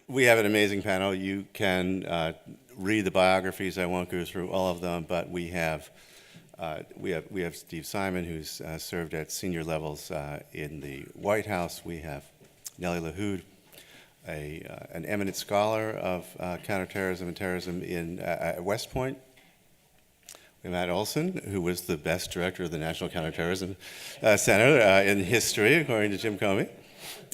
We have an amazing panel. You can read the biographies. I won't go through all of them, but we have Steve Simon, who's served at senior levels in the White House. We have Nellie LaHood, an eminent scholar of counterterrorism and terrorism at West Point. We have Matt Olson, who was the best director of the National Counterterrorism Center in history, according to Jim Comey,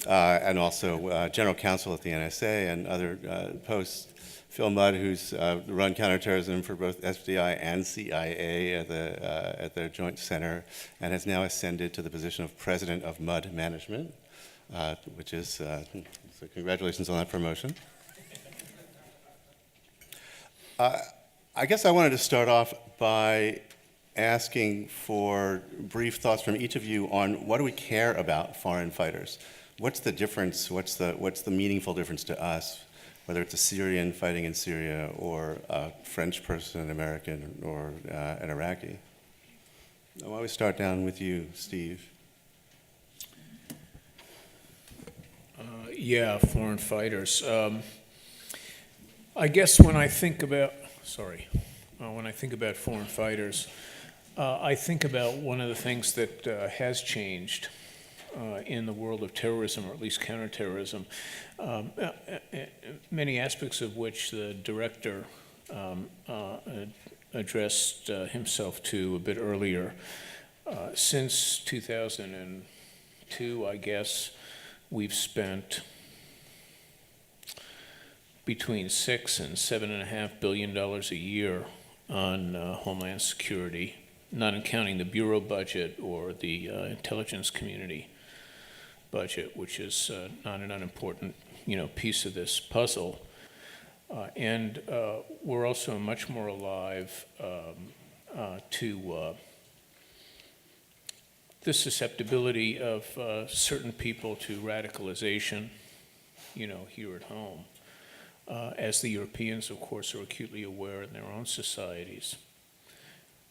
and also general counsel at the NSA and other posts. Phil Mudd, who's run counterterrorism for both FBI and CIA at their joint center, and has now ascended to the position of president of Mudd Management, which is, so congratulations on that promotion. I guess I wanted to start off by asking for brief thoughts from each of you on what do we care about foreign fighters? What's the difference? What's the meaningful difference to us, whether it's a Syrian fighting in Syria or a French person, an American, or an Iraqi? Why don't we start down with you, Steve? Foreign fighters. I guess when I think about foreign fighters, I think about one of the things that has changed in the world of terrorism, or at least counterterrorism, many aspects of which the director addressed himself to a bit earlier. Since 2002, I guess, we've spent between $6 and $7.5 billion a year on Homeland Security, not counting the Bureau budget or the intelligence community budget, which is not an unimportant, piece of this puzzle. And we're also much more alive to the susceptibility of certain people to radicalization, here at home, as the Europeans, of course, are acutely aware in their own societies.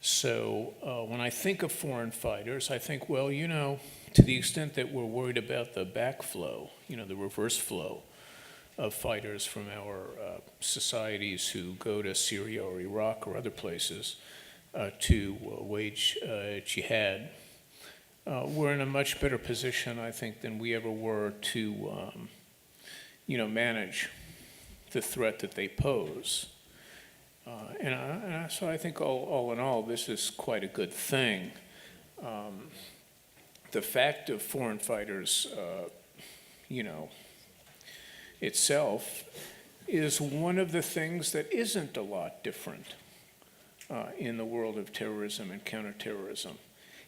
So when I think of foreign fighters, I think, well, to the extent that we're worried about the backflow, the reverse flow of fighters from our societies who go to Syria or Iraq or other places to wage jihad, we're in a much better position, I think, than we ever were to, manage the threat that they pose. So I think all in all, this is quite a good thing. The fact of foreign fighters, itself is one of the things that isn't a lot different in the world of terrorism and counterterrorism.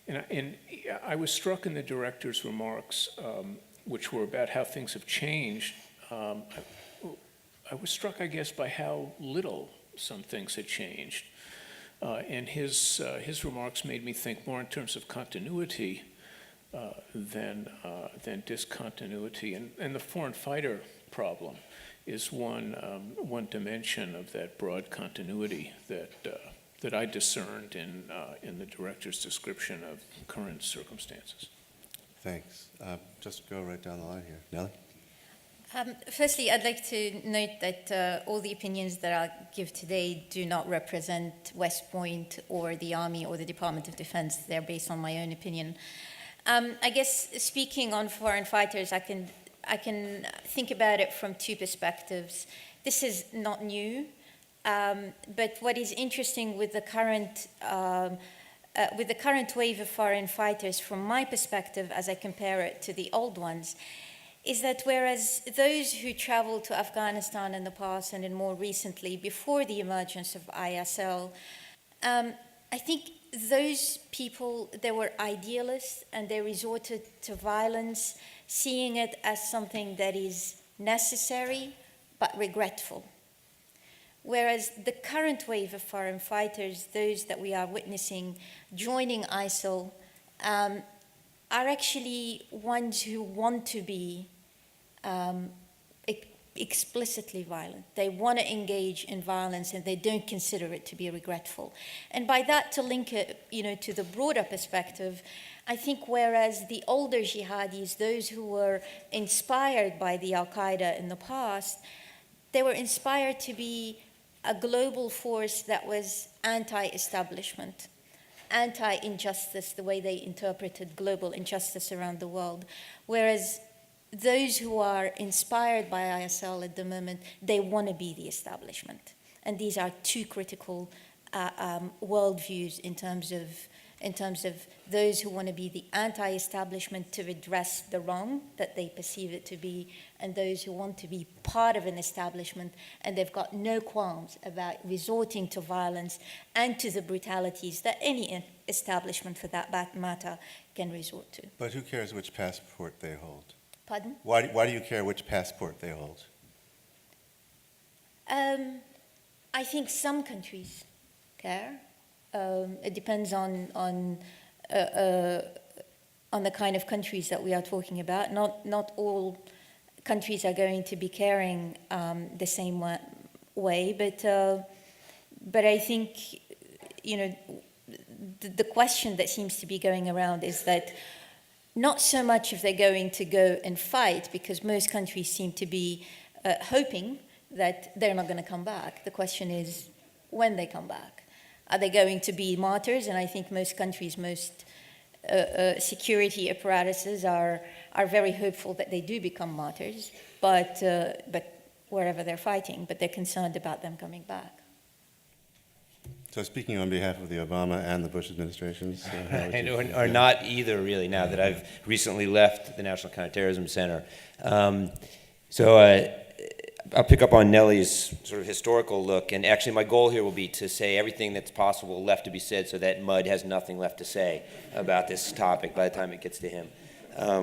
And I was struck in the director's remarks, which were about how things have changed. I was struck, I guess, by how little some things had changed. And his remarks made me think more in terms of continuity than discontinuity. And the foreign fighter problem is one dimension of that broad continuity that I discerned in the director's description of current circumstances. Thanks. Just go right down the line here. Nellie? Firstly, I'd like to note that all the opinions that I'll give today do not represent West Point or the Army or the Department of Defense. They're based on my own opinion. I guess speaking on foreign fighters, I can think about it from two perspectives. This is not new, but what is interesting with the current wave of foreign fighters, from my perspective, as I compare it to the old ones, is that whereas those who traveled to Afghanistan in the past and more recently, before the emergence of ISIL, I think those people, they were idealists and they resorted to violence, seeing it as something that is necessary but regretful. Whereas the current wave of foreign fighters, those that we are witnessing joining ISIL, are actually ones who want to be explicitly violent. They want to engage in violence and they don't consider it to be regretful. And by that, to link it, to the broader perspective, I think whereas the older jihadis, those who were inspired by the Al-Qaeda in the past, they were inspired to be a global force that was anti-establishment, anti-injustice, the way they interpreted global injustice around the world. Whereas those who are inspired by ISIL at the moment, they want to be the establishment. And these are two critical worldviews in terms of those who want to be the anti-establishment to redress the wrong that they perceive it to be, and those who want to be part of an establishment, and they've got no qualms about resorting to violence and to the brutalities that any establishment, for that matter, can resort to. But who cares which passport they hold? Pardon? Why do you care which passport they hold? I think some countries care. It depends on the kind of countries that we are talking about. Not all countries are going to be caring the same way, but I think, you know, the question that seems to be going around is that not so much if they're going to go and fight, because most countries seem to be hoping that they're not going to come back. The question is when they come back. Are they going to be martyrs? And I think most countries, most security apparatuses are very hopeful that they do become martyrs, but wherever they're fighting, but they're concerned about them coming back. So speaking on behalf of the Obama and the Bush administrations, or not either, really, now that I've recently left the National Counterterrorism Center. I'll pick up on Nellie's sort of historical look, and actually my goal here will be to say everything that's possible left to be said so that Mud has nothing left to say about this topic by the time it gets to him,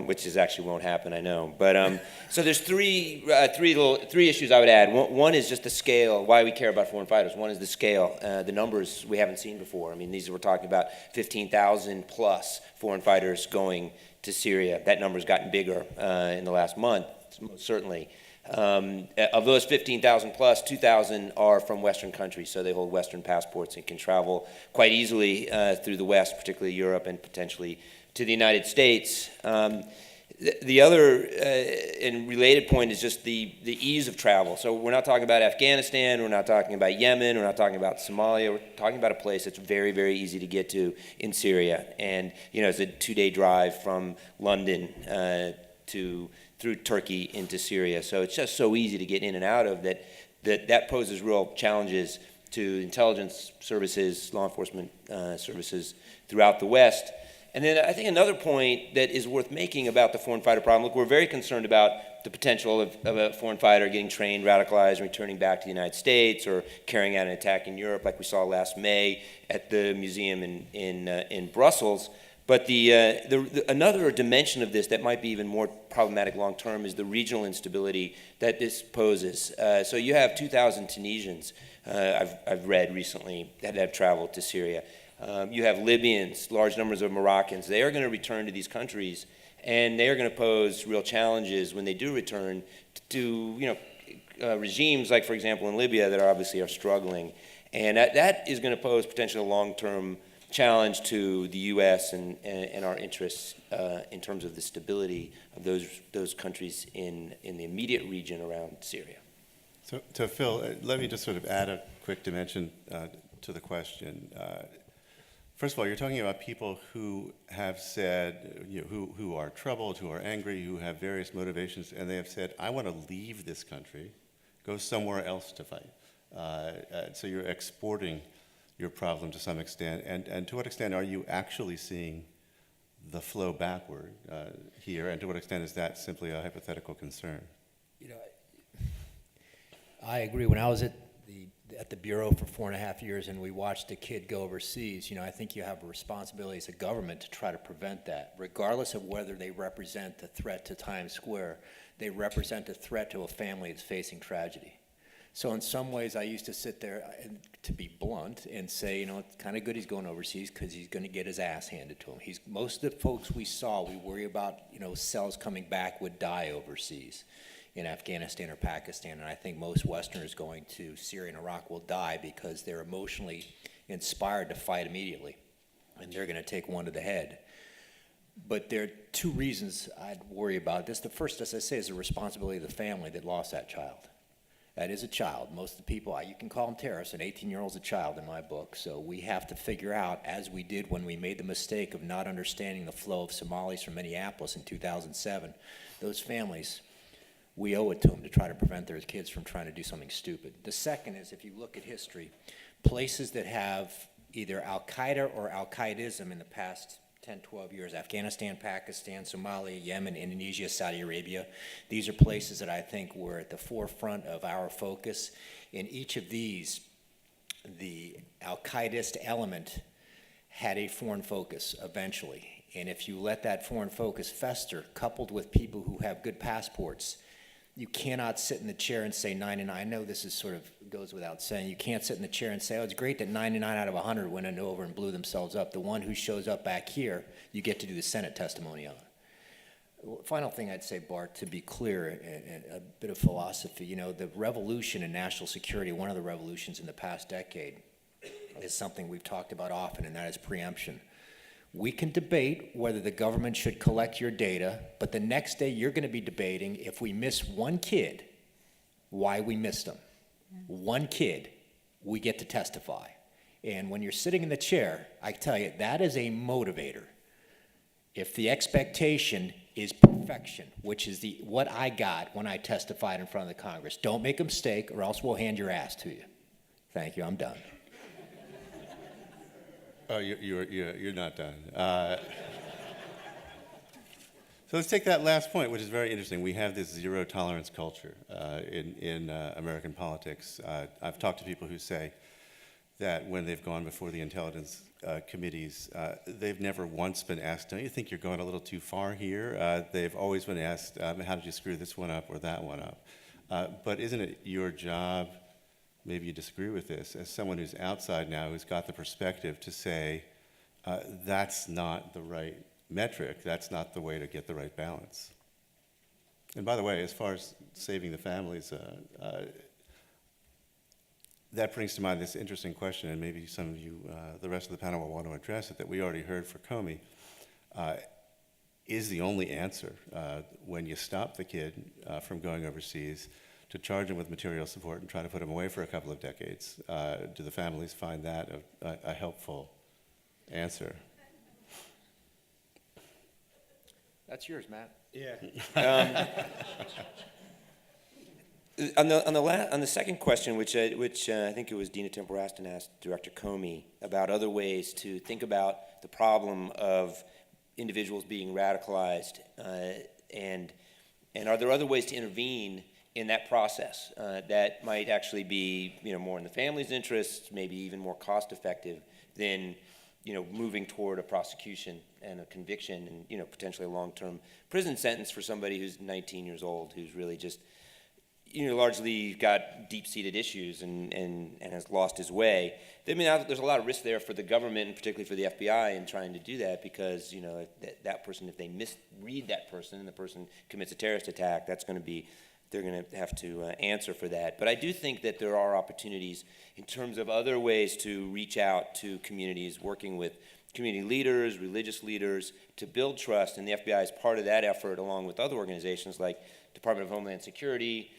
which actually won't happen, I know. But so there's three issues I would add. One is just the scale, why we care about foreign fighters. One is the scale, the numbers we haven't seen before. I mean, we're talking about 15,000 plus foreign fighters going to Syria. That number's gotten bigger in the last month, certainly. Of those 15,000 plus, 2,000 are from Western countries, so they hold Western passports and can travel quite easily through the West, particularly Europe, and potentially to the United States. The other and related point is just the ease of travel. So we're not talking about Afghanistan, we're not talking about Yemen, we're not talking about Somalia, we're talking about a place that's very, very easy to get to in Syria. And, you know, it's a 2-day drive from London through Turkey into Syria. So it's just so easy to get in and out of that poses real challenges to intelligence services, law enforcement services throughout the West. And then I think another point that is worth making about the foreign fighter problem, look, we're very concerned about the potential of a foreign fighter getting trained, radicalized, and returning back to the United States or carrying out an attack in Europe like we saw last May at the museum in Brussels. But another dimension of this that might be even more problematic long term is the regional instability that this poses. So you have 2,000 Tunisians I've read recently that have traveled to Syria. You have Libyans, large numbers of Moroccans. They are going to return to these countries, and they are going to pose real challenges when they do return to regimes like, for example, in Libya that obviously are struggling. And that is going to pose potentially a long-term challenge to the U.S. and our interests in terms of the stability of those countries in the immediate region around Syria. So Phil, let me just sort of add a quick dimension to the question. First of all, you're talking about people who have said, who are troubled, who are angry, who have various motivations, and they have said, I want to leave this country, go somewhere else to fight. So you're exporting your problem to some extent, and to what extent are you actually seeing the flow backward here, and to what extent is that simply a hypothetical concern? I agree. When I was at the Bureau for 4.5 years and we watched a kid go overseas, I think you have a responsibility as a government to try to prevent that, regardless of whether they represent a threat to Times Square. They represent a threat to a family that's facing tragedy. So in some ways, I used to sit there, to be blunt, and say, it's kind of good he's going overseas because he's going to get his ass handed to him. Most of the folks we saw, we worry about, cells coming back would die overseas in Afghanistan or Pakistan, and I think most Westerners going to Syria and Iraq will die because they're emotionally inspired to fight immediately, and they're going to take one to the head. But there are two reasons I'd worry about this. The first, as I say, is the responsibility of the family that lost that child. That is a child. Most of the people, you can call them terrorists, an 18-year-old's a child in my book. So we have to figure out, as we did when we made the mistake of not understanding the flow of Somalis from Minneapolis in 2007, those families, we owe it to them to try to prevent their kids from trying to do something stupid. The second is, if you look at history, places that have either Al-Qaeda or Al-Qaedism in the past 10, 12 years, Afghanistan, Pakistan, Somalia, Yemen, Indonesia, Saudi Arabia. These are places that I think were at the forefront of our focus. In each of these, the Al-Qaedist element had a foreign focus eventually. And if you let that foreign focus fester, coupled with people who have good passports, you cannot sit in the chair and say 99. I know this is sort of goes without saying. You can't sit in the chair and say, oh, it's great that 99 out of 100 went over and blew themselves up. The one who shows up back here, you get to do the Senate testimony on. Final thing I'd say, Bart, to be clear, and a bit of philosophy, you know, the revolution in national security, one of the revolutions in the past decade, is something we've talked about often, and that is preemption. We can debate whether the government should collect your data, but the next day you're going to be debating if we miss one kid, why we missed them. One kid, we get to testify. And when you're sitting in the chair, I tell you, that is a motivator. If the expectation is perfection, which is what I got when I testified in front of the Congress, don't make a mistake or else we'll hand your ass to you. Thank you, I'm done. Oh, you're not done. So let's take that last point, which is very interesting. We have this zero tolerance culture in American politics. I've talked to people who say that when they've gone before the intelligence committees, they've never once been asked, don't you think you're going a little too far here? They've always been asked, how did you screw this one up or that one up? But isn't it your job, maybe you disagree with this, as someone who's outside now, who's got the perspective to say, that's not the right metric, that's not the way to get the right balance. And by the way, as far as saving the families, that brings to mind this interesting question, and maybe some of you, the rest of the panel will want to address it, that we already heard for Comey. Is the only answer, when you stop the kid from going overseas, to charge him with material support and try to put him away for a couple of decades? Do the families find that a helpful answer? That's yours, Matt. Yeah. On the second question, which I think it was Dina Temple-Raston asked Director Comey about other ways to think about the problem of individuals being radicalized, and are there other ways to intervene in that process that might actually be, more in the family's interests, maybe even more cost-effective than, moving toward a prosecution and a conviction and, potentially a long-term prison sentence for somebody who's 19 years old, who's really just, largely got deep-seated issues and has lost his way. I mean, there's a lot of risk there for the government, and particularly for the FBI, in trying to do that, because, that person, if they misread that person and the person commits a terrorist attack, they're going to have to answer for that. But I do think that there are opportunities in terms of other ways to reach out to communities, working with community leaders, religious leaders, to build trust, and the FBI is part of that effort, along with other organizations like Department of Homeland Security,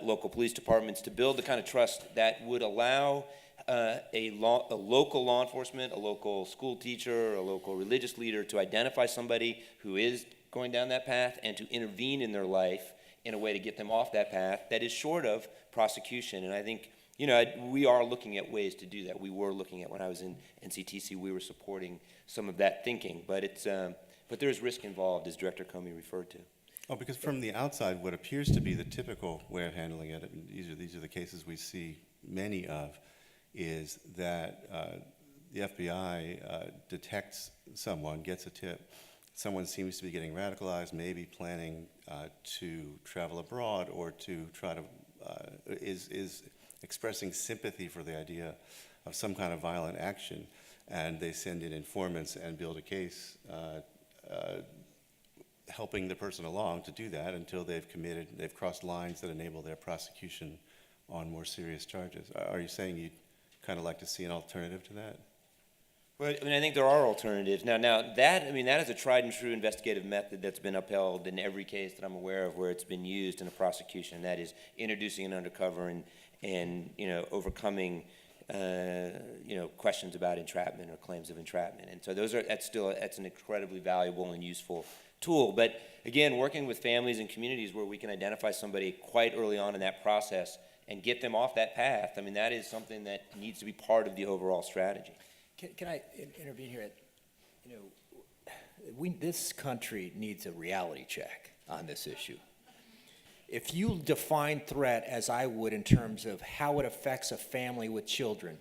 local police departments, to build the kind of trust that would allow a local law enforcement, a local school teacher, a local religious leader to identify somebody who is going down that path and to intervene in their life in a way to get them off that path that is short of prosecution. And I think, we are looking at ways to do that. We were looking at, when I was in NCTC, we were supporting some of that thinking. But but there's risk involved, as Director Comey referred to. Oh, because from the outside, what appears to be the typical way of handling it, and these are the cases we see many of, is that the FBI detects someone, gets a tip. Someone seems to be getting radicalized, maybe planning to travel abroad, or to try to, is expressing sympathy for the idea of some kind of violent action. And they send in informants and build a case helping the person along to do that until they've crossed lines that enable their prosecution on more serious charges. Are you saying you'd kind of like to see an alternative to that? Well, I mean, I think there are alternatives. Now that, I mean, that is a tried and true investigative method that's been upheld in every case that I'm aware of where it's been used in a prosecution. That is introducing an undercover and overcoming, questions about entrapment or claims of entrapment. And so that's an incredibly valuable and useful tool. But again, working with families and communities where we can identify somebody quite early on in that process and get them off that path, I mean, that is something that needs to be part of the overall strategy. Can I intervene here? This country needs a reality check on this issue. If you define threat as I would in terms of how it affects a family with children,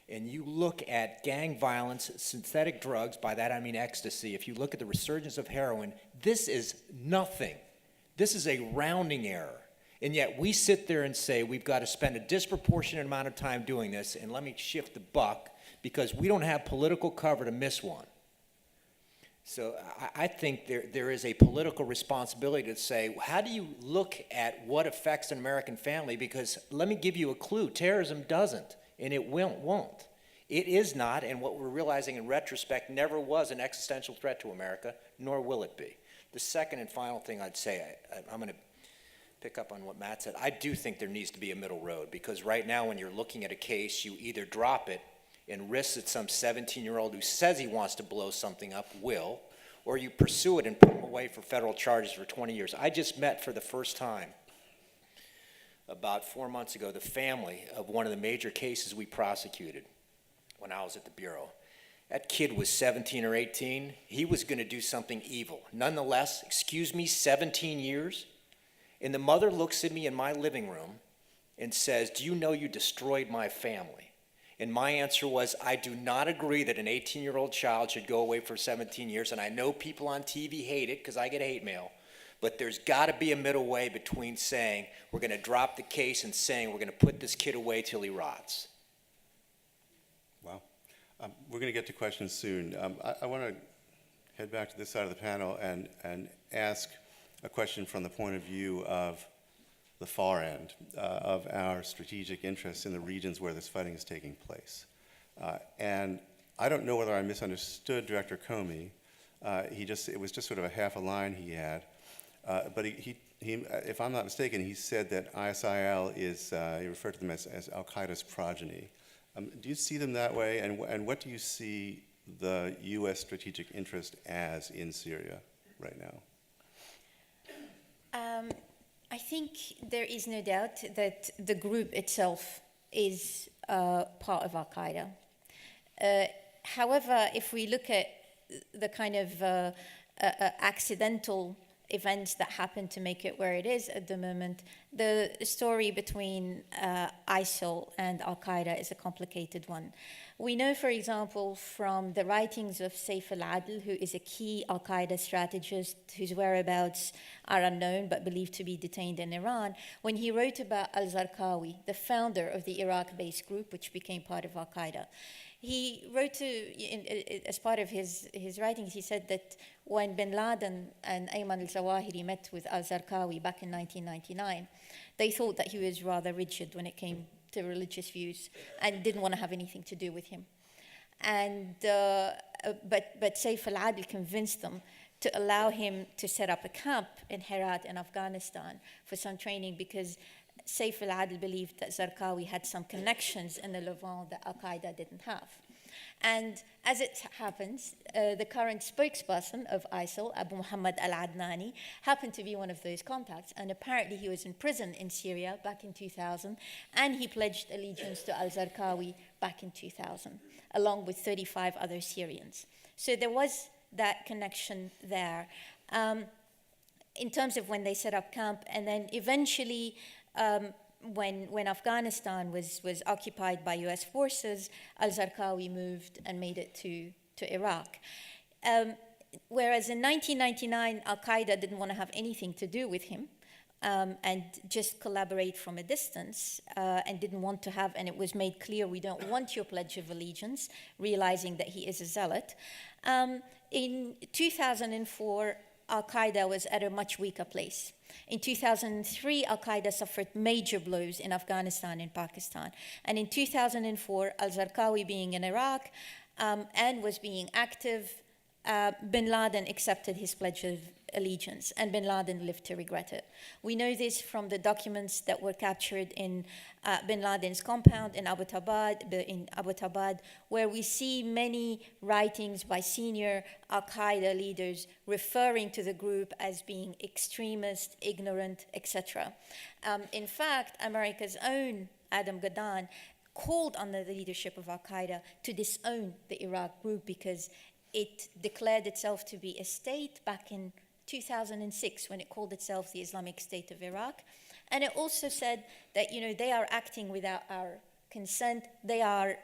and you look at gang violence, synthetic drugs, by that I mean ecstasy, if you look at the resurgence of heroin, this is nothing. This is a rounding error. And yet we sit there and say we've got to spend a disproportionate amount of time doing this, and let me shift the buck, because we don't have political cover to miss one. So I think there is a political responsibility to say, how do you look at what affects an American family? Because let me give you a clue, terrorism doesn't, and it won't. It is not, and what we're realizing in retrospect, never was an existential threat to America, nor will it be. The second and final thing I'd say, I'm going to pick up on what Matt said. I do think there needs to be a middle road, because right now when you're looking at a case, you either drop it and risk that some 17-year-old who says he wants to blow something up will, or you pursue it and put him away for federal charges for 20 years. I just met for the first time about 4 months ago the family of one of the major cases we prosecuted when I was at the Bureau. That kid was 17 or 18. He was going to do something evil. Nonetheless, 17 years? And the mother looks at me in my living room and says, "Do you know you destroyed my family?" And my answer was, I do not agree that an 18-year-old child should go away for 17 years, and I know people on TV hate it because I get hate mail, but there's got to be a middle way between saying we're going to drop the case and saying we're going to put this kid away till he rots. Wow. We're going to get to questions soon. I want to head back to this side of the panel and ask a question from the point of view of the far end of our strategic interests in the regions where this fighting is taking place. And I don't know whether I misunderstood Director Comey. It was just sort of a half a line he had. But he, if I'm not mistaken, he said that ISIL is, he referred to them as Al-Qaeda's progeny. Do you see them that way? And what do you see the U.S. strategic interest as in Syria right now? I think there is no doubt that the group itself is part of Al-Qaeda. However, if we look at the kind of accidental events that happen to make it where it is at the moment, the story between ISIL and Al-Qaeda is a complicated one. We know, for example, from the writings of Saif al-Adl, who is a key Al-Qaeda strategist whose whereabouts are unknown but believed to be detained in Iran, when he wrote about al-Zarqawi, the founder of the Iraq-based group, which became part of Al-Qaeda. He wrote as part of his writings, he said that when bin Laden and Ayman al-Zawahiri met with al-Zarqawi back in 1999, they thought that he was rather rigid when it came to religious views and didn't want to have anything to do with him. And but Saif al-Adl convinced them to allow him to set up a camp in Herat in Afghanistan for some training, because Saif al-Adl believed that Zarqawi had some connections in the Levant that Al-Qaeda didn't have. And as it happens, the current spokesperson of ISIL, Abu Muhammad al-Adnani, happened to be one of those contacts. And apparently he was in prison in Syria back in 2000, and he pledged allegiance to al-Zarqawi back in 2000, along with 35 other Syrians. So there was that connection there. In terms of when they set up camp, and then eventually, when Afghanistan was occupied by US forces, al-Zarqawi moved and made it to Iraq. Whereas in 1999, Al-Qaeda didn't want to have anything to do with him and just collaborate from a distance and didn't want to have, and it was made clear, we don't want your pledge of allegiance, realizing that he is a zealot. In 2004, Al-Qaeda was at a much weaker place. In 2003, Al-Qaeda suffered major blows in Afghanistan and Pakistan. And in 2004, al-Zarqawi being in Iraq, and was being active, bin Laden accepted his pledge of allegiance, and bin Laden lived to regret it. We know this from the documents that were captured in bin Laden's compound in Abu Tabad, where we see many writings by senior Al-Qaeda leaders referring to the group as being extremist, ignorant, etc. In fact, America's own Adam Gaddan called on the leadership of Al-Qaeda to disown the Iraq group because it declared itself to be a state back in 2006 when it called itself the Islamic State of Iraq. And it also said that, they are acting without our consent, they are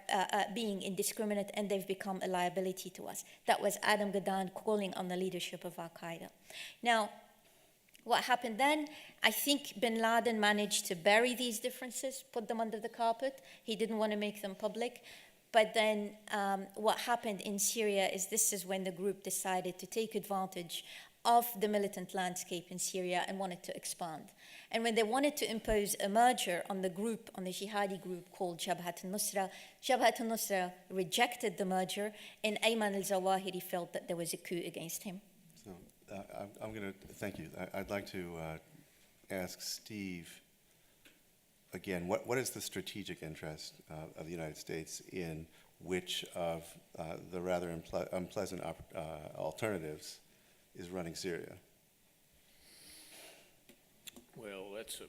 being indiscriminate, and they've become a liability to us. That was Adam Gaddan calling on the leadership of Al-Qaeda. Now, what happened then? I think bin Laden managed to bury these differences, put them under the carpet. He didn't want to make them public. But then what happened in Syria is this is when the group decided to take advantage of the militant landscape in Syria and wanted to expand. And when they wanted to impose a merger on the group, on the jihadi group called Jabhat al-Nusra rejected the merger, and Ayman al-Zawahiri felt that there was a coup against him. So I'm going to thank you. I'd like to ask Steve again, what is the strategic interest of the United States in which of the rather unpleasant alternatives is running Syria? Well, it's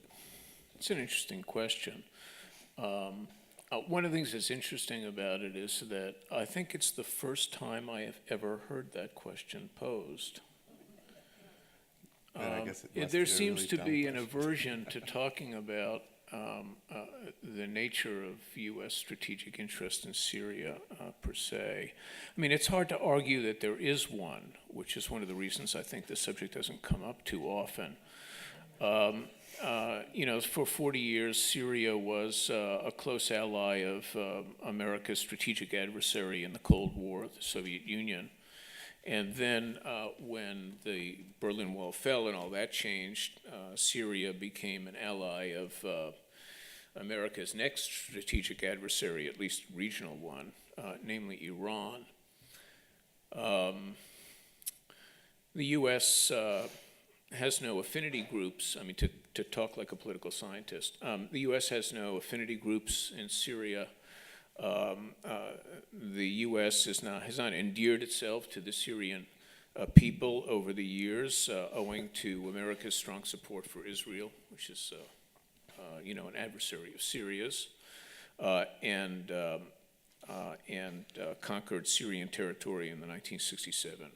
an interesting question. One of the things that's interesting about it is that I think it's the first time I have ever heard that question posed. And I guess it must There be a seems really to dumb be an question. aversion to talking about the nature of U.S. strategic interest in Syria per se. I mean, it's hard to argue that there is one, which is one of the reasons I think the subject doesn't come up too often. For 40 years, Syria was a close ally of America's strategic adversary in the Cold War, the Soviet Union. And then when the Berlin Wall fell and all that changed, Syria became an ally of America's next strategic adversary, at least regional one, namely Iran. The U.S. Has no affinity groups. I mean, to talk like a political scientist, the U.S. has no affinity groups in Syria. The U.S. has not endeared itself to the Syrian people over the years, owing to America's strong support for Israel, which is, an adversary of Syria's, and conquered Syrian territory in the 1967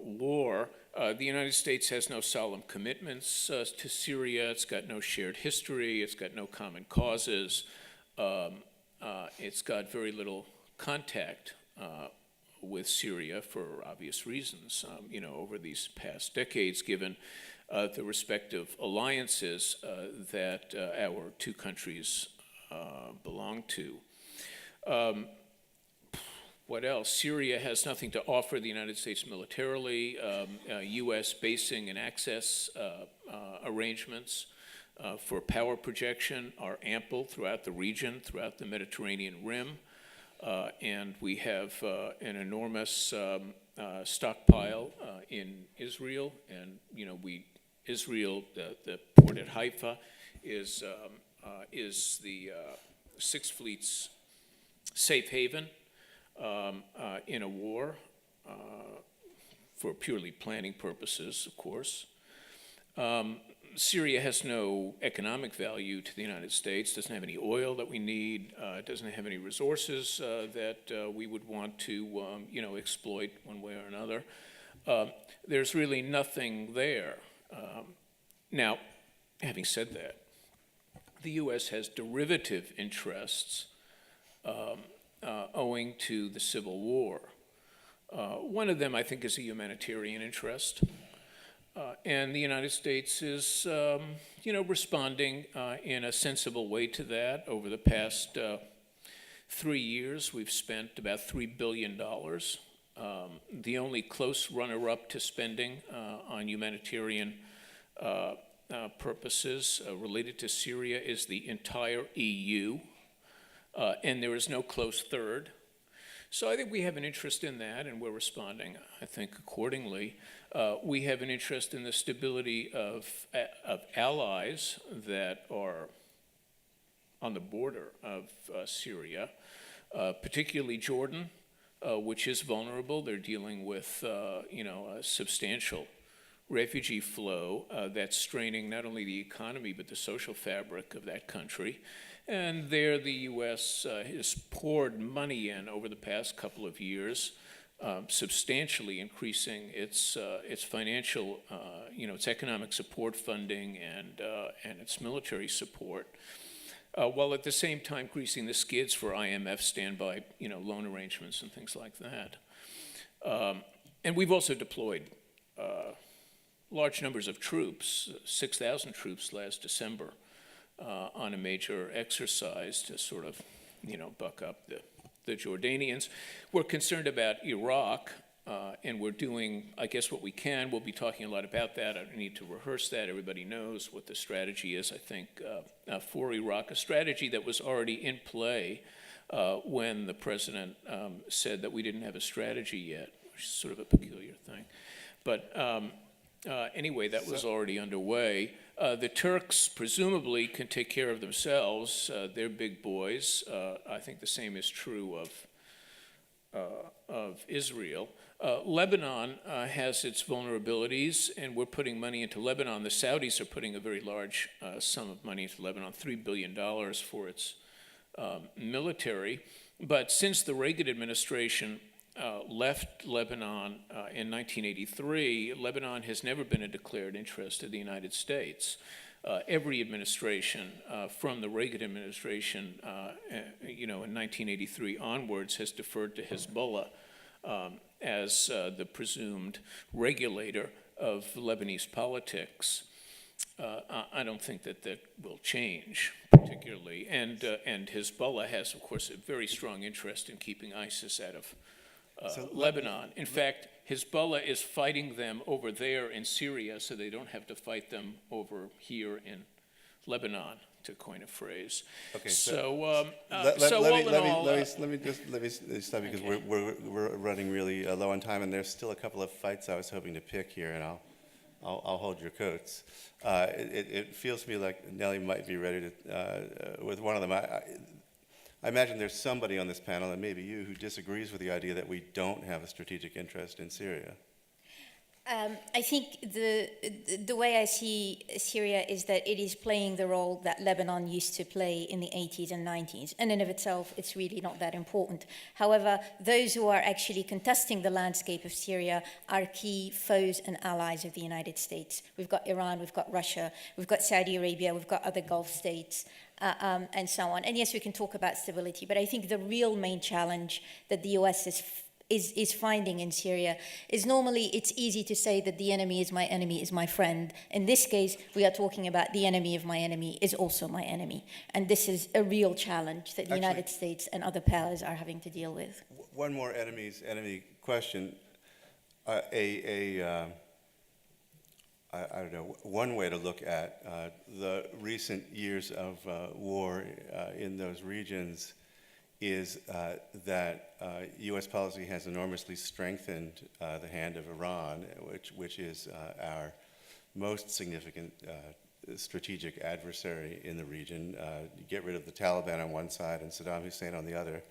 war. The United States has no solemn commitments to Syria. It's got no shared history. It's got no common causes. It's got very little contact with Syria for obvious reasons, over these past decades, given the respective alliances that our two countries belong to. What else? Syria has nothing to offer the United States militarily. U.S. basing and access arrangements for power projection are ample throughout the region, throughout the Mediterranean Rim. And we have an enormous stockpile in Israel. And, Israel, the port at Haifa, is the Sixth Fleet's safe haven in a war for purely planning purposes, of course. Syria has no economic value to the United States, doesn't have any oil that we need, doesn't have any resources that we would want to, exploit one way or another. There's really nothing there. Now, having said that, the U.S. has derivative interests owing to the Civil War. One of them, I think, is a humanitarian interest. And the United States is, responding in a sensible way to that. Over the past 3 years, we've spent about $3 billion. The only close runner-up to spending on humanitarian purposes related to Syria is the entire EU. And there is no close third. So I think we have an interest in that, and we're responding, I think, accordingly. We have an interest in the stability of allies that are on the border of Syria, particularly Jordan, which is vulnerable. They're dealing with, a substantial refugee flow that's straining not only the economy but the social fabric of that country. And there the U.S. Has poured money in over the past couple of years, substantially increasing its financial, its economic support funding and its military support, while at the same time greasing the skids for IMF standby, loan arrangements and things like that. And we've also deployed large numbers of troops, 6,000 troops last December, on a major exercise to sort of, buck up the Jordanians. We're concerned about Iraq, and we're doing, I guess, what we can. We'll be talking a lot about that. I don't need to rehearse that. Everybody knows what the strategy is, I think, for Iraq, a strategy that was already in play when the president said that we didn't have a strategy yet, which is sort of a peculiar thing. But anyway, that was already underway. The Turks presumably can take care of themselves. They're big boys. I think the same is true of Israel. Lebanon has its vulnerabilities, and we're putting money into Lebanon. The Saudis are putting a very large sum of money into Lebanon, $3 billion for its military. But since the Reagan administration left Lebanon in 1983, Lebanon has never been a declared interest of the United States. Every administration, from the Reagan administration, in 1983 onwards, has deferred to Hezbollah as the presumed regulator of Lebanese politics. I don't think that will change particularly, and Hezbollah has, of course, a very strong interest in keeping ISIS out of Lebanon. In fact, Hezbollah is fighting them over there in Syria, so they don't have to fight them over here in Lebanon, to coin a phrase. Okay, Let me just stop because Okay. we're running really low on time, and there's still a couple of fights I was hoping to pick here, and I'll hold your coats. It feels to me like Nellie might be ready to with one of them. I imagine there's somebody on this panel, and maybe you, who disagrees with the idea that we don't have a strategic interest in Syria. I think the way I see Syria is that it is playing the role that Lebanon used to play in the 80s and 90s, and in of itself, it's really not that important. However, those who are actually contesting the landscape of Syria are key foes and allies of the United States. We've got Iran, we've got Russia, we've got Saudi Arabia, we've got other Gulf states, and so on. And yes, we can talk about stability, but I think the real main challenge that the US is finding in Syria is normally it's easy to say that the enemy is my friend. In this case, we are talking about the enemy of my enemy is also my enemy. And this is a real challenge that the United States and other powers are having to deal with. One more enemy question. I don't know, one way to look at the recent years of war in those regions is that U.S. policy has enormously strengthened the hand of Iran, which is our most significant strategic adversary in the region. You get rid of the Taliban on one side and Saddam Hussein on the other.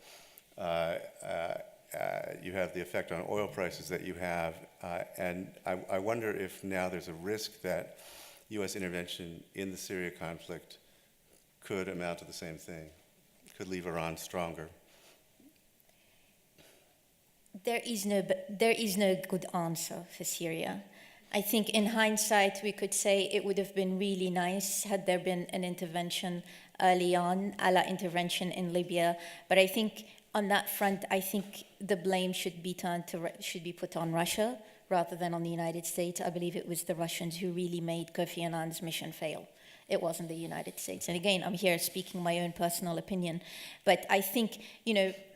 You have the effect on oil prices that you have, and I wonder if now there's a risk that U.S. intervention in the Syria conflict could amount to the same thing, could leave Iran stronger. There is no good answer for Syria. I think in hindsight, we could say it would have been really nice had there been an intervention early on, a la intervention in Libya. But I think on that front, I think the blame should be put on Russia rather than on the United States. I believe it was the Russians who really made Kofi Annan's mission fail. It wasn't the United States. And again, I'm here speaking my own personal opinion. But I think,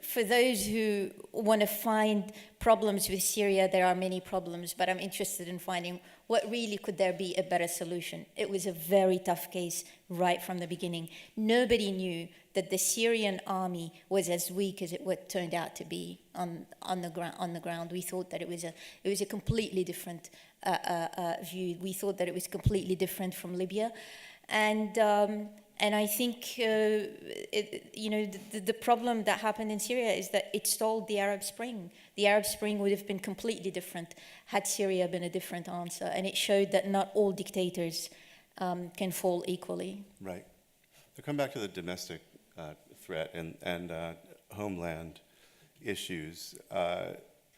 for those who want to find problems with Syria, there are many problems, but I'm interested in finding what really could there be a better solution. It was a very tough case right from the beginning. Nobody knew that the Syrian army was as weak as it turned out to be on the ground. We thought that it was a completely different view. We thought that it was completely different from Libya, and I think the problem that happened in Syria is that it stalled the Arab Spring. The Arab Spring would have been completely different had Syria been a different answer, and it showed that not all dictators can fall equally. Right. To come back to the domestic threat and homeland issues,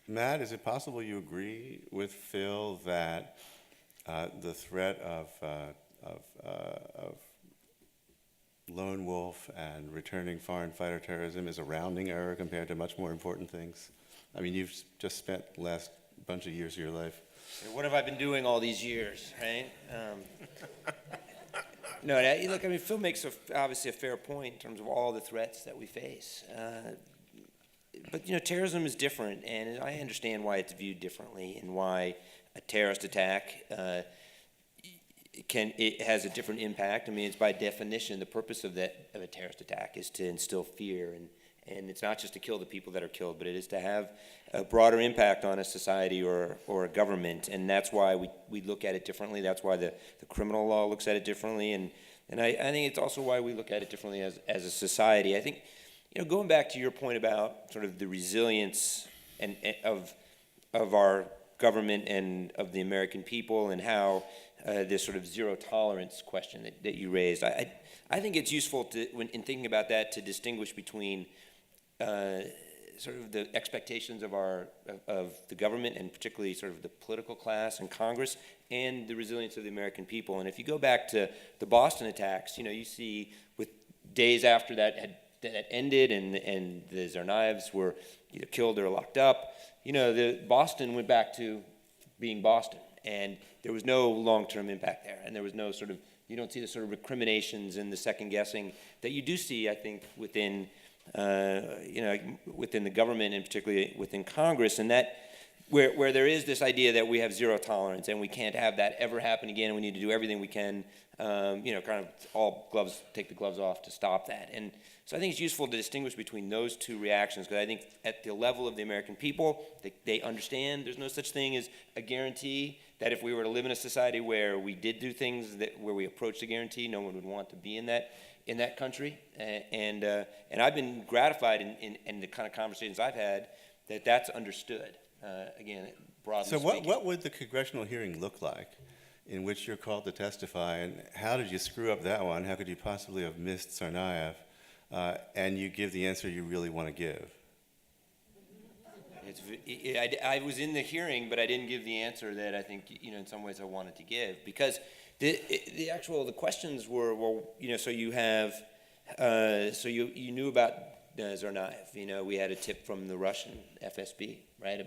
Matt, is it possible you agree with Phil that the threat of lone wolf and returning foreign fighter terrorism is a rounding error compared to much more important things? I mean, you've just spent the last bunch of years of your life. What have I been doing all these years, right? No, look, I mean, Phil makes obviously a fair point in terms of all the threats that we face. But, terrorism is different, and I understand why it's viewed differently and why a terrorist attack it has a different impact. I mean, it's by definition, the purpose of a terrorist attack is to instill fear, and it's not just to kill the people that are killed, but it is to have a broader impact on a society or a government, and that's why we look at it differently. That's why the criminal law looks at it differently, and I think it's also why we look at it differently as a society. I think, going back to your point about sort of the resilience of our government and of the American people, and how this sort of zero tolerance question that you raised, I think it's useful in thinking about that to distinguish between sort of the expectations of the government, and particularly sort of the political class and Congress, and the resilience of the American people. And if you go back to the Boston attacks, you see with days after that ended and the Tsarnaevs were either killed or locked up, the Boston went back to being Boston, and there was no long-term impact there, and there was no you don't see the sort of recriminations and the second guessing that you do see, I think, within within the government, and particularly within Congress, and that where there is this idea that we have zero tolerance and we can't have that ever happen again, and we need to do everything we can, kind of take the gloves off to stop that. And so I think it's useful to distinguish between those two reactions, because I think at the level of the American people, they understand there's no such thing as a guarantee, that if we were to live in a society where we did do things where we approached a guarantee, no one would want to be in that country. And I've been gratified in the kind of conversations I've had that that's understood, again, broadly speaking. So what would the congressional hearing look like in which you're called to testify, and how did you screw up that one? How could you possibly have missed Tsarnaev? And you give the answer you really want to give. I was in the hearing, but I didn't give the answer that I think, in some ways I wanted to give, because the questions were, so you have, so you knew about Tsarnaev. We had a tip from the Russian FSB, right,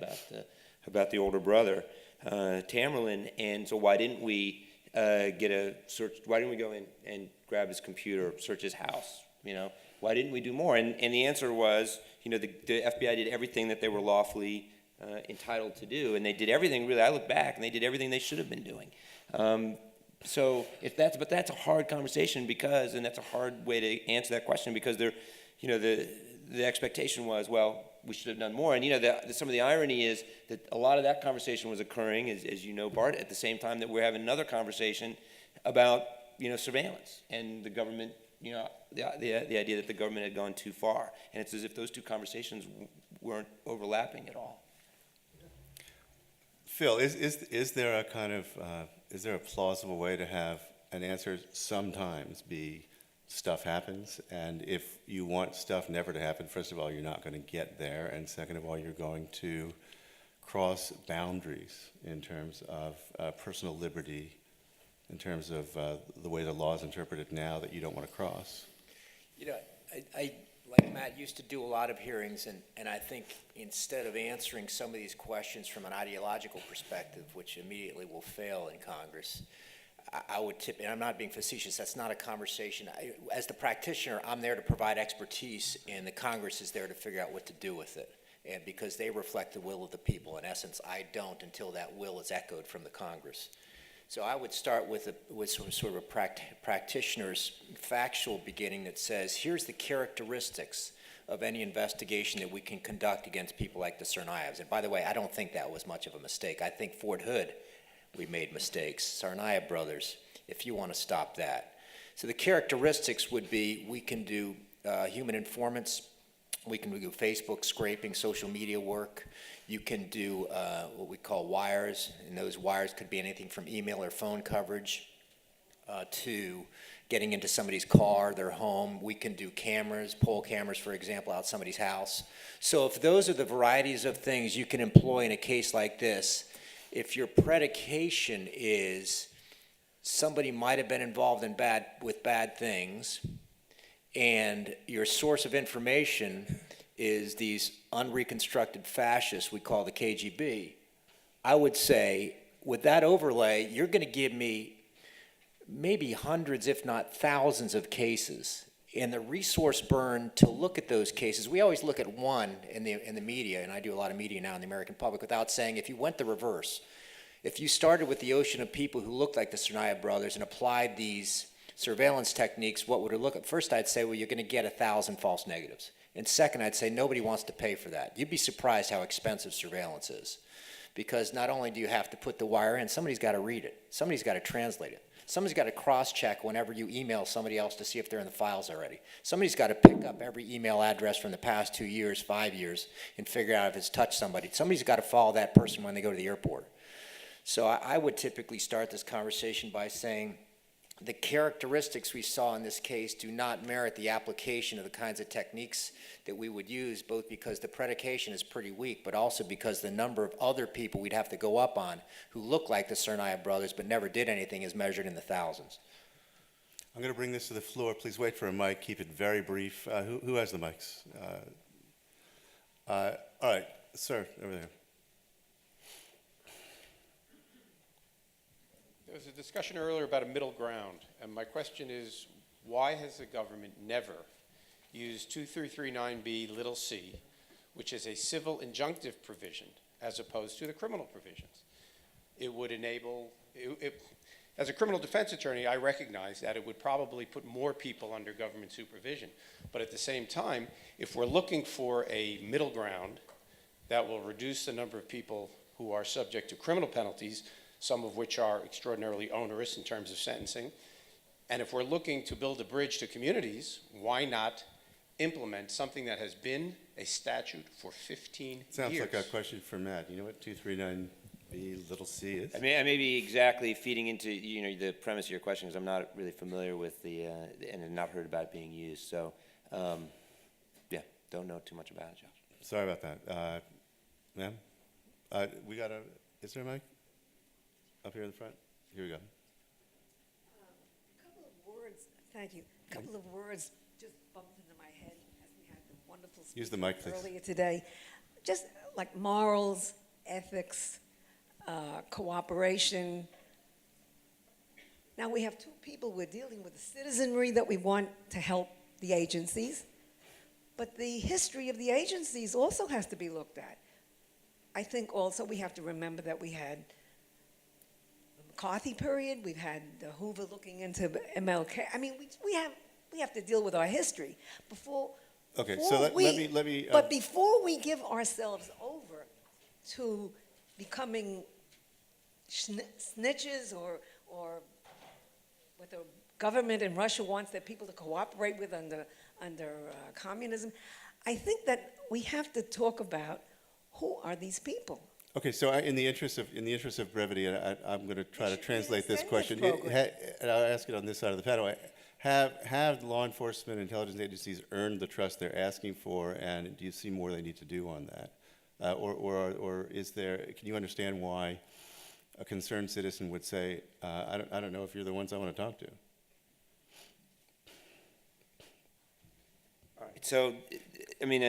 about the older brother, Tamerlan, and so why didn't we get a search? Why didn't we go in and grab his computer, search his house? Why didn't we do more? And the answer was, the FBI did everything that they were lawfully entitled to do, and they did everything. Really, I look back, and they did everything they should have been doing. But that's a hard conversation, and that's a hard way to answer that question, because the expectation was, well, we should have done more. And some of the irony is that a lot of that conversation was occurring, as you know, Bart, at the same time that we're having another conversation about surveillance and the government. The idea that the government had gone too far, and it's as if those two conversations weren't overlapping at all. Phil, is there a kind of is there a plausible way to have an answer sometimes be stuff happens, and if you want stuff never to happen, first of all, you're not going to get there, and second of all, you're going to cross boundaries in terms of personal liberty, in terms of the way the law is interpreted now that you don't want to cross? I like Matt, used to do a lot of hearings, and I think instead of answering some of these questions from an ideological perspective, which immediately will fail in Congress, I would tip, and I'm not being facetious, that's not a conversation. As the practitioner, I'm there to provide expertise, and the Congress is there to figure out what to do with it. And because they reflect the will of the people. In essence, I don't until that will is echoed from the Congress. So I would start with some sort of a practitioner's factual beginning that says, here's the characteristics of any investigation that we can conduct against people like the Tsarnaevs. And by the way, I don't think that was much of a mistake. I think Fort Hood, we made mistakes. Tsarnaev brothers, if you want to stop that. So the characteristics would be, we can do human informants, we can do Facebook scraping, social media work. You can do what we call wires, and those wires could be anything from email or phone coverage to getting into somebody's car, their home. We can do cameras, poll cameras, for example, out somebody's house. So if those are the varieties of things you can employ in a case like this, if your predication is somebody might have been involved in with bad things, and your source of information is these unreconstructed fascists we call the KGB, I would say, with that overlay, you're going to give me maybe hundreds, if not thousands of cases. And the resource burn to look at those cases, we always look at one in the media, and I do a lot of media now in the American public, without saying, if you went the reverse, if you started with the ocean of people who looked like the Tsarnaev brothers and applied these surveillance techniques, what would it look at? First, I'd say, well, you're going to get 1,000 false negatives. And second, I'd say nobody wants to pay for that. You'd be surprised how expensive surveillance is. Because not only do you have to put the wire in, somebody's got to read it. Somebody's got to translate it. Somebody's got to cross-check whenever you email somebody else to see if they're in the files already. Somebody's got to pick up every email address from the past 2 years, 5 years, and figure out if it's touched somebody. Somebody's got to follow that person when they go to the airport. So I would typically start this conversation by saying, the characteristics we saw in this case do not merit the application of the kinds of techniques that we would use, both because the predication is pretty weak, but also because the number of other people we'd have to go up on who look like the Tsarnaev brothers but never did anything is measured in the thousands. I'm going to bring this to the floor. Please wait for a mic. Keep it very brief. Who has the mics? All right, sir, over there. There was a discussion earlier about a middle ground, and my question is, why has the government never used 2339B little c, which is a civil injunctive provision, as opposed to the criminal provisions? It would enable, as a criminal defense attorney, I recognize that it would probably put more people under government supervision. But at the same time, if we're looking for a middle ground that will reduce the number of people who are subject to criminal penalties, some of which are extraordinarily onerous in terms of sentencing. And if we're looking to build a bridge to communities, why not implement something that has been a statute for 15 years? Sounds like a question for Matt. You know what 239B little c is? I may be exactly feeding into the premise of your question, because I'm not really familiar with the and have not heard about it being used. So, yeah, don't know too much about it, Josh. Sorry about that. Ma'am? Is there a mic? Up here in the front? Here we go. A couple of words, thank you. A couple of words just bumped into my head as we had the wonderful Use the speaker mic, please. earlier today. Just like morals, ethics, cooperation. Now we have two people, we're dealing with the citizenry that we want to help the agencies, but the history of the agencies also has to be looked at. I think also we have to remember that we had McCarthy period, we've had Hoover looking into MLK. I mean, we have to deal with our history before. Okay, so let me. But before we give ourselves over to becoming snitches or what the government in Russia wants their people to cooperate with under communism, I think that we have to talk about who are these people. Okay, so in the interest of brevity, I'm going to try to translate this question, program. and I'll ask it on this side of the panel. Have law enforcement and intelligence agencies earned the trust they're asking for, and do you see more they need to do on that, or is there? Can you understand why a concerned citizen would say, "I don't know if you're the ones I want to talk to"? So, I mean,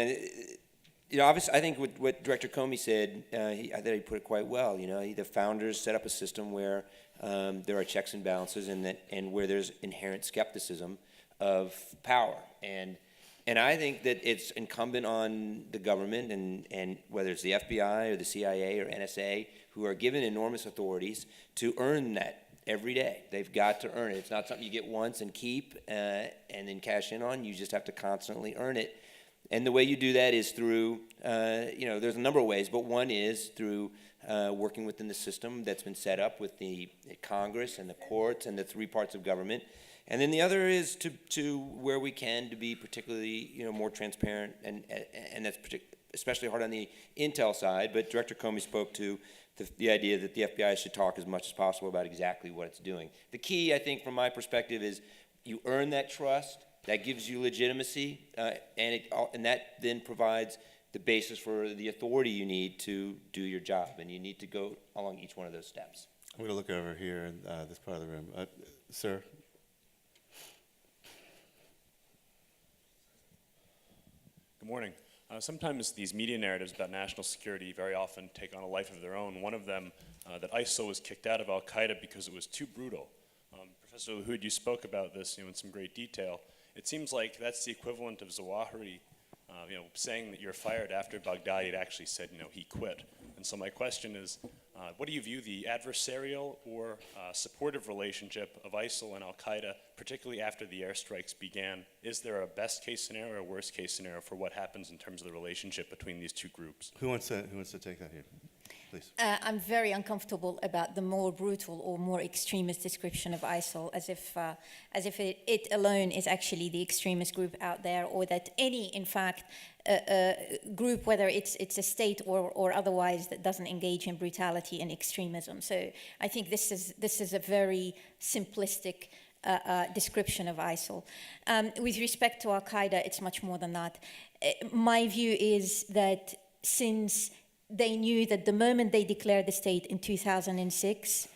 Obviously, I think what Director Comey said, I thought he put it quite well. The founders set up a system where there are checks and balances, and where there's inherent skepticism of power. And I think that it's incumbent on the government, and whether it's the FBI or the CIA or NSA, who are given enormous authorities, to earn that every day. They've got to earn it. It's not something you get once and keep and then cash in on. You just have to constantly earn it. And the way you do that is through, there's a number of ways, but one is through working within the system that's been set up with the Congress and the courts and the three parts of government. And then the other is to where we can, to be particularly more transparent, and that's especially hard on the intel side. But Director Comey spoke to the idea that the FBI should talk as much as possible about exactly what it's doing. The key, I think, from my perspective, is you earn that trust. That gives you legitimacy, and that then provides the basis for the authority you need to do your job, and you need to go along each one of those steps. I'm going to look over here in this part of the room. Sir? Good morning. Sometimes these media narratives about national security very often take on a life of their own. One of them, that ISIL was kicked out of Al-Qaeda because it was too brutal. Professor Lahoud, you spoke about this in some great detail. It seems like that's the equivalent of Zawahiri, saying that you're fired after Baghdadi had actually said, he quit. And so my question is, what do you view the adversarial or supportive relationship of ISIL and Al-Qaeda, particularly after the airstrikes began? Is there a best case scenario or a worst case scenario for what happens in terms of the relationship between these two groups? Who wants to take that here? Please. I'm very uncomfortable about the more brutal or more extremist description of ISIL, as if it alone is actually the extremist group out there, or that any, in fact, group, whether it's a state or otherwise, that doesn't engage in brutality and extremism. So I think this is a very simplistic description of ISIL. With respect to Al-Qaeda, it's much more than that. My view is that since they knew that the moment they declared the state in 2006,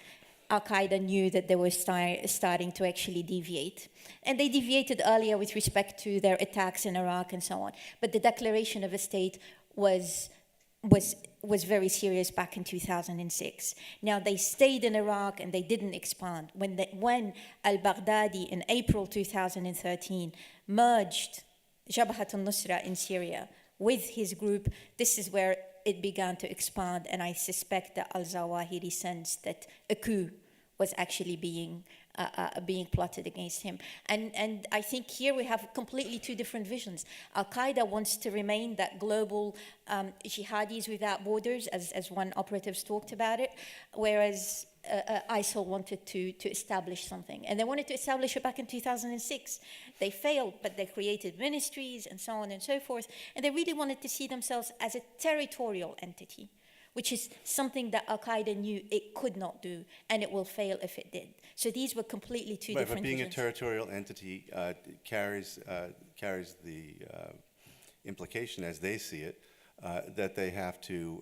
Al-Qaeda knew that they were starting to actually deviate. And they deviated earlier with respect to their attacks in Iraq and so on. But the declaration of a state was very serious back in 2006. Now, they stayed in Iraq and they didn't expand. When al-Baghdadi in April 2013 merged Jabhat al-Nusra in Syria with his group, this is where it began to expand, and I suspect that al-Zawahiri sensed that a coup was actually being plotted against him. And I think here we have completely two different visions. Al-Qaeda wants to remain that global jihadis without borders, as one operative talked about it, whereas ISIL wanted to establish something. And they wanted to establish it back in 2006. They failed, but they created ministries and so on and so forth. And they really wanted to see themselves as a territorial entity, which is something that Al-Qaeda knew it could not do, and it will fail if it did. So these were completely two different But being visions. a territorial entity carries the implication, as they see it, that they have to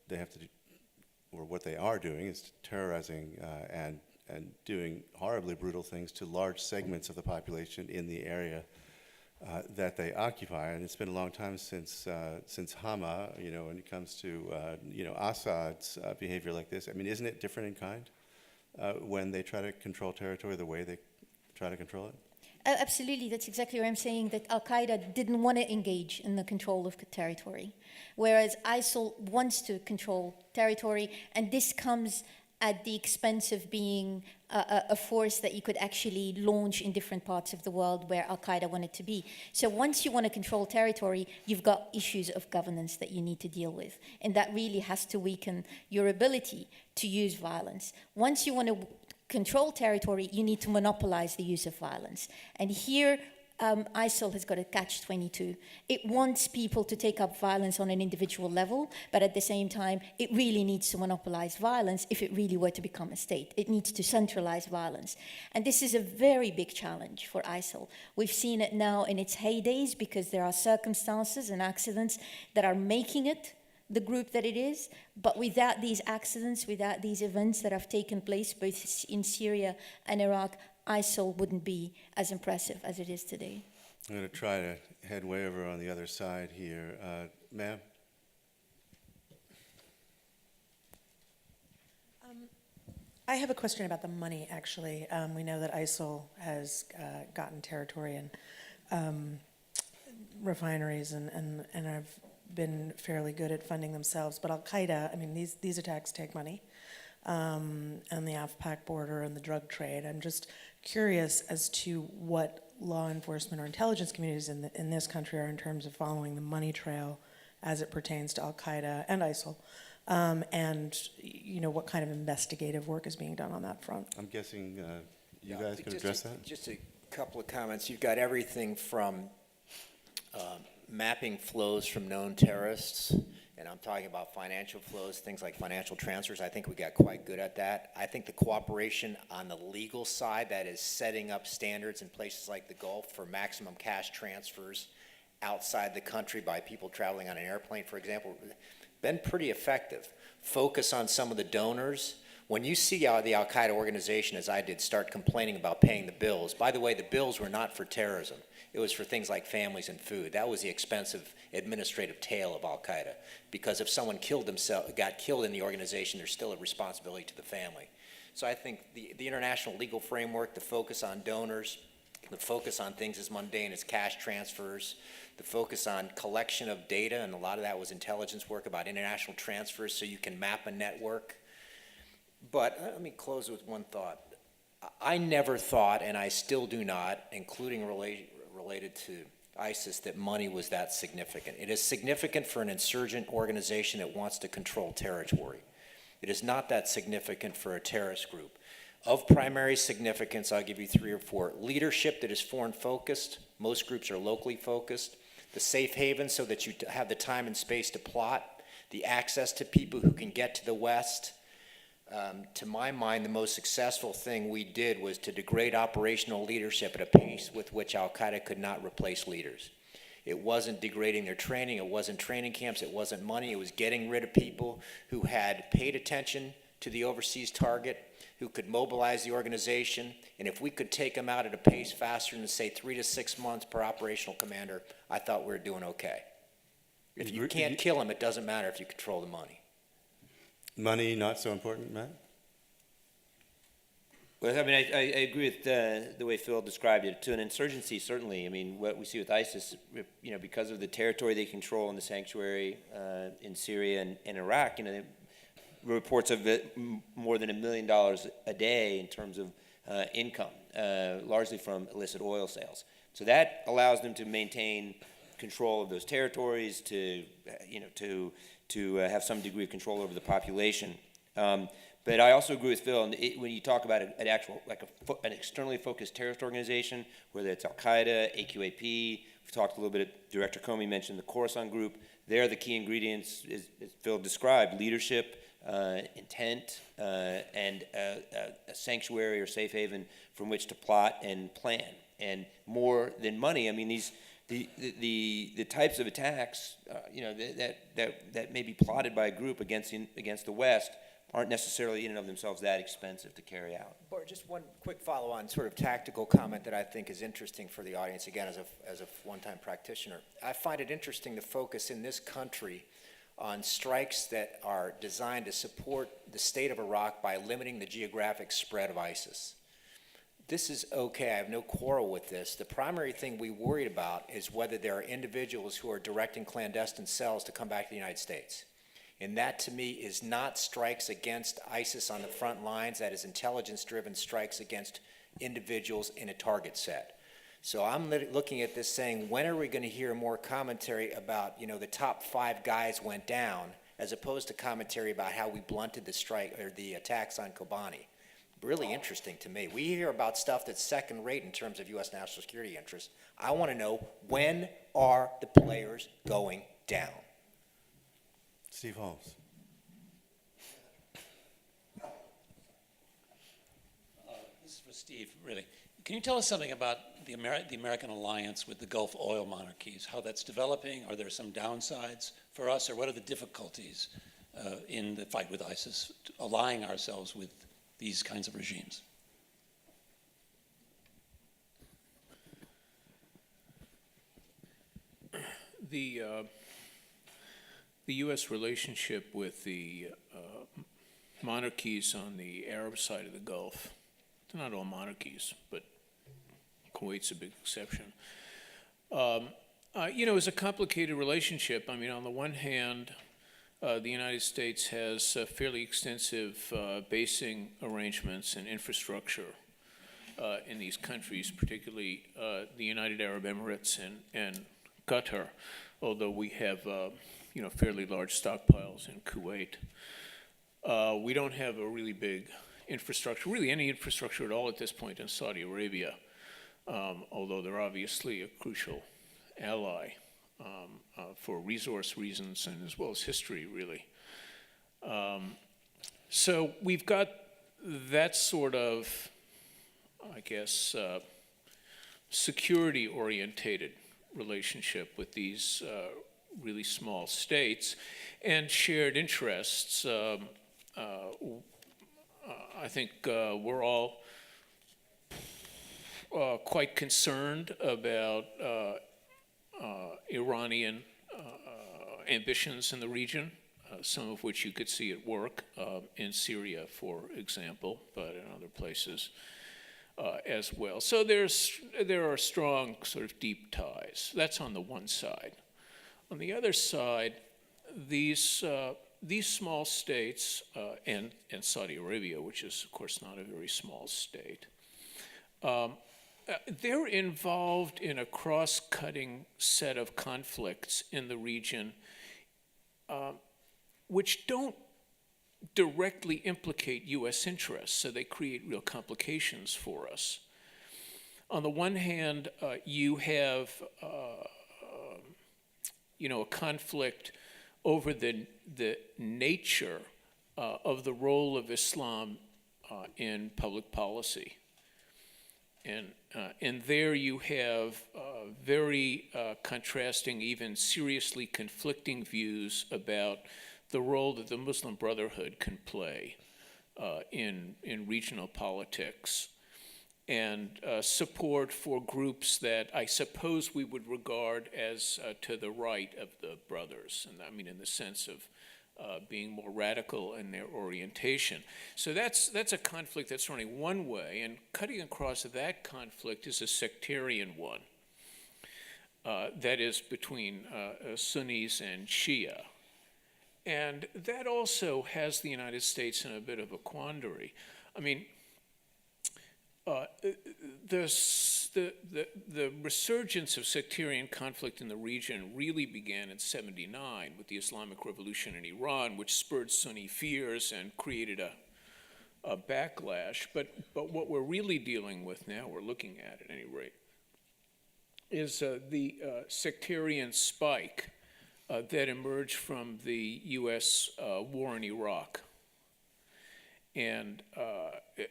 do, or what they are doing is terrorizing and doing horribly brutal things to large segments of the population in the area that they occupy. And it's been a long time since Hama, when it comes to Assad's behavior like this. I mean, isn't it different in kind when they try to control territory the way they try to control it? Absolutely, that's exactly what I'm saying, that Al-Qaeda didn't want to engage in the control of territory, whereas ISIL wants to control territory, and this comes at the expense of being a force that you could actually launch in different parts of the world where Al-Qaeda wanted to be. So once you want to control territory, you've got issues of governance that you need to deal with, and that really has to weaken your ability to use violence. Once you want to control territory, you need to monopolize the use of violence. And here, ISIL has got a catch-22. It wants people to take up violence on an individual level, but at the same time, it really needs to monopolize violence if it really were to become a state. It needs to centralize violence. And this is a very big challenge for ISIL. We've seen it now in its heydays because there are circumstances and accidents that are making it the group that it is, but without these accidents, without these events that have taken place both in Syria and Iraq, ISIL wouldn't be as impressive as it is today. I'm going to try to head way over on the other side here. Ma'am? I have a question about the money, actually. We know that ISIL has gotten territory and refineries and have been fairly good at funding themselves. But Al-Qaeda, I mean, these attacks take money, and the AfPak border and the drug trade. I'm just curious as to what law enforcement or intelligence communities in this country are in terms of following the money trail as it pertains to Al-Qaeda and ISIL. And what kind of investigative work is being done on that front? I'm guessing you Yeah, guys could address that? Just a couple of comments. You've got everything from mapping flows from known terrorists, and I'm talking about financial flows, things like financial transfers. I think we got quite good at that. I think the cooperation on the legal side, that is setting up standards in places like the Gulf for maximum cash transfers outside the country by people traveling on an airplane, for example, been pretty effective. Focus on some of the donors. When you see the Al-Qaeda organization, as I did, start complaining about paying the bills, by the way, the bills were not for terrorism. It was for things like families and food. That was the expensive administrative tail of Al-Qaeda. Because if someone got killed in the organization, there's still a responsibility to the family. So I think the international legal framework, the focus on donors, the focus on things as mundane as cash transfers, the focus on collection of data, and a lot of that was intelligence work about international transfers so you can map a network. But let me close with one thought. I never thought, and I still do not, including related to ISIS, that money was that significant. It is significant for an insurgent organization that wants to control territory. It is not that significant for a terrorist group. Of primary significance, I'll give you 3 or 4. Leadership that is foreign focused. Most groups are locally focused. The safe haven so that you have the time and space to plot. The access to people who can get to the West. To my mind, the most successful thing we did was to degrade operational leadership at a pace with which Al-Qaeda could not replace leaders. It wasn't degrading their training. It wasn't training camps. It wasn't money. It was getting rid of people who had paid attention to the overseas target, who could mobilize the organization, and if we could take them out at a pace faster than, say, 3 to 6 months per operational commander, I thought we were doing okay. If you can't kill them, it doesn't matter if you control the money. Money not so important, Matt? Well, I mean, I agree with the way Phil described it. To an insurgency, certainly. I mean, what we see with ISIS, because of the territory they control in the sanctuary in Syria and Iraq, reports of more than $1 million a day in terms of income, largely from illicit oil sales. So that allows them to maintain control of those territories, to have some degree of control over the population. But I also agree with Phil, when you talk about an externally focused terrorist organization, whether it's Al-Qaeda, AQAP, we've talked a little bit, Director Comey mentioned the Khorasan group, they're the key ingredients, as Phil described, leadership, intent, and a sanctuary or safe haven from which to plot and plan. And more than money, I mean, the types of attacks, that may be plotted by a group against the West aren't necessarily in and of themselves that expensive to carry out. Or just one quick follow-on sort of tactical comment that I think is interesting for the audience, again, as a one-time practitioner. I find it interesting to focus in this country on strikes that are designed to support the state of Iraq by limiting the geographic spread of ISIS. This is okay, I have no quarrel with this. The primary thing we worried about is whether there are individuals who are directing clandestine cells to come back to the United States. And that, to me, is not strikes against ISIS on the front lines. That is intelligence-driven strikes against individuals in a target set. So I'm looking at this saying, when are we going to hear more commentary about, the top 5 guys went down, as opposed to commentary about how we blunted the strike or the attacks on Kobani? Really interesting to me. We hear about stuff that's second rate in terms of U.S. national security interests. I want to know, when are the players going down? Steve Holmes. This is for Steve, really. Can you tell us something about the American alliance with the Gulf oil monarchies, how that's developing? Are there some downsides for us, or what are the difficulties in the fight with ISIS, allying ourselves with these kinds of regimes? the U.S. relationship with the monarchies on the Arab side of the Gulf, they're not all monarchies, but Kuwait's a big exception, is a complicated relationship. I mean, on the one hand, the United States has fairly extensive basing arrangements and infrastructure in these countries, particularly the United Arab Emirates and Qatar, although we have fairly large stockpiles in Kuwait. We don't have a really big infrastructure, really any infrastructure at all at this point in Saudi Arabia, although they're obviously a crucial ally for resource reasons and as well as history, really. So we've got that sort of, I guess, security-orientated relationship with these really small states and shared interests. I think we're all quite concerned about Iranian ambitions in the region, some of which you could see at work in Syria, for example, but in other places as well. So there are strong sort of deep ties. That's on the one side. On the other side, these small states, and Saudi Arabia, which is of course not a very small state, they're involved in a cross-cutting set of conflicts in the region which don't directly implicate U.S. interests, so they create real complications for us. On the one hand, you have a conflict over the nature of the role of Islam in public policy. And there you have very contrasting, even seriously conflicting views about the role that the Muslim Brotherhood can play in regional politics, and support for groups that I suppose we would regard as to the right of the brothers, and I mean in the sense of being more radical in their orientation. So that's a conflict that's running one way, and cutting across that conflict is a sectarian one, that is between Sunnis and Shia. And that also has the United States in a bit of a quandary. I mean, the resurgence of sectarian conflict in the region really began in '79 with the Islamic Revolution in Iran, which spurred Sunni fears and created a backlash. But what we're really dealing with now, we're looking at any rate, is the sectarian spike that emerged from the U.S. war in Iraq. And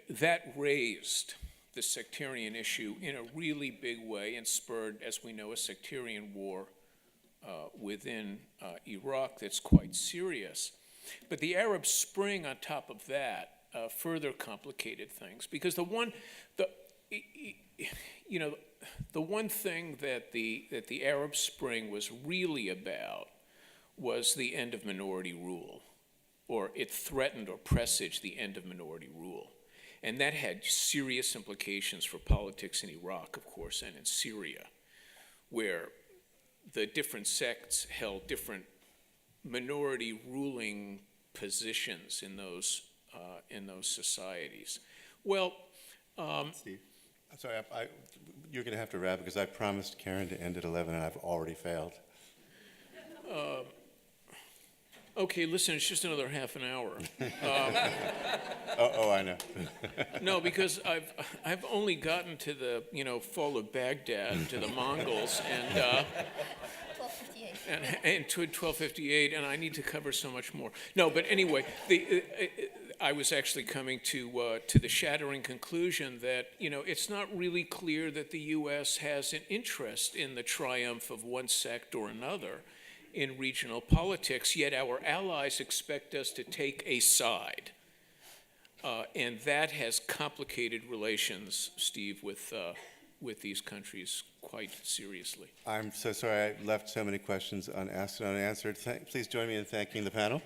that raised the sectarian issue in a really big way and spurred, as we know, a sectarian war within Iraq that's quite serious. But the Arab Spring on top of that further complicated things, because the one thing that the Arab Spring was really about was the end of minority rule, or it threatened or presaged the end of minority rule. And that had serious implications for politics in Iraq, of course, and in Syria, where the different sects held different minority ruling positions in those societies. Well, Steve, I'm sorry, you're going to have to wrap because I promised Karen to end at 11 and I've already failed. Okay, listen, it's just another half an hour. Oh, I know. No, because I've only gotten to the fall of Baghdad, to the Mongols, and 1258. and to 1258, and I need to cover so much more. No, but anyway, I was actually coming to the shattering conclusion that it's not really clear that the U.S. has an interest in the triumph of one sect or another in regional politics, yet our allies expect us to take a side. And that has complicated relations, Steve, with with these countries quite seriously. I'm so sorry I left so many questions unasked and unanswered. Please join me in thanking the panel.